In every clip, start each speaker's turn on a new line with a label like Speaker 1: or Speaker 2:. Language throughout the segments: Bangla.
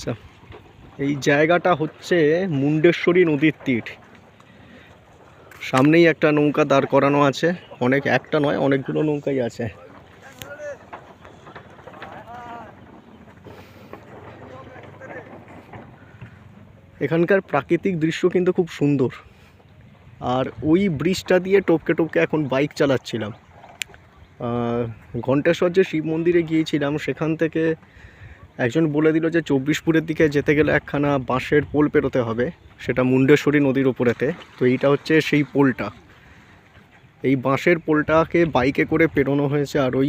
Speaker 1: আচ্ছা, এই জায়গাটা হচ্ছে মুন্ডেশ্বরী নদীর তীর। সামনেই একটা নৌকা দাঁড় করানো আছে, একটা নয় অনেকগুলো নৌকাই আছে। এখানকার প্রাকৃতিক দৃশ্য কিন্তু খুব সুন্দর। আর ওই ব্রিজটা দিয়ে টপকে টপকে এখন বাইক চালাচ্ছিলাম। ঘণ্টেশ্বর যে শিব মন্দিরে গিয়েছিলাম সেখান থেকে একজন বলে দিল যে 24পুরের দিকে যেতে গেলে একখানা বাঁশের পোল পেরোতে হবে, সেটা মুন্ডেশ্বরী নদীর ওপরেতে। তো এইটা হচ্ছে সেই পোলটা। এই বাঁশের পোলটাকে বাইকে করে পেরোনো হয়েছে। আর ওই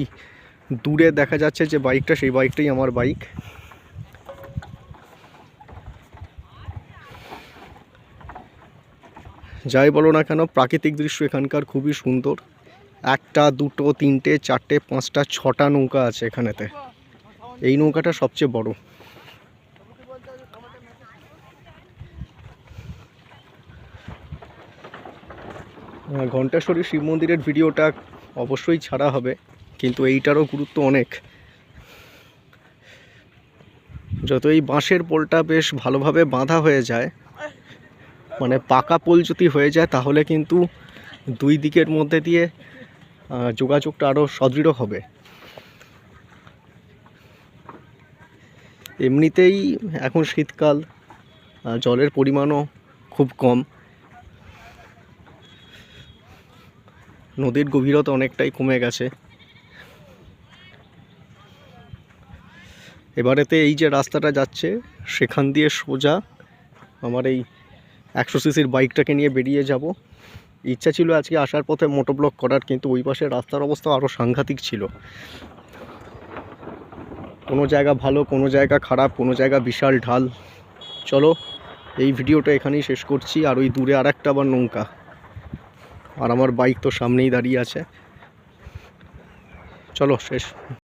Speaker 1: দূরে দেখা যাচ্ছে যে বাইকটা, সেই বাইকটাই আমার বাইক। যাই বলো না কেন, প্রাকৃতিক দৃশ্য এখানকার খুবই সুন্দর। একটা, দুটো, তিনটে, চারটে, পাঁচটা, ছটা নৌকা আছে এখানেতে। এই নৌকাটা সবচেয়ে বড়। ঘণ্টেশ্বরী শিব মন্দিরের ভিডিওটা অবশ্যই ছাড়া হবে, কিন্তু এইটারও গুরুত্ব অনেক। যত এই বাঁশের পোলটা বেশ ভালোভাবে বাঁধা হয়ে যায়, মানে পাকা পোল যদি হয়ে যায়, তাহলে কিন্তু দুই দিকের মধ্যে দিয়ে যোগাযোগটা আরও সদৃঢ় হবে। এমনিতেই এখন শীতকাল, জলের পরিমাণও খুব কম, নদীর গভীরতা অনেকটাই কমে গেছে। এবারেতে এই যে রাস্তাটা যাচ্ছে সেখান দিয়ে সোজা আমার এই 100 সিসির বাইকটাকে নিয়ে বেরিয়ে যাব। ইচ্ছা ছিল আজকে আসার পথে মোটোব্লগ করার, কিন্তু ওই পাশে রাস্তার অবস্থা আরও সাংঘাতিক ছিল। কোনো জায়গা ভালো, কোনো জায়গা খারাপ, কোনো জায়গা বিশাল ঢাল। চলো এই ভিডিওটা এখানেই শেষ করছি। আর ওই দূরে আর একটা আবার নৌকা, আর আমার বাইক তো সামনেই দাঁড়িয়ে আছে। চলো শেষ।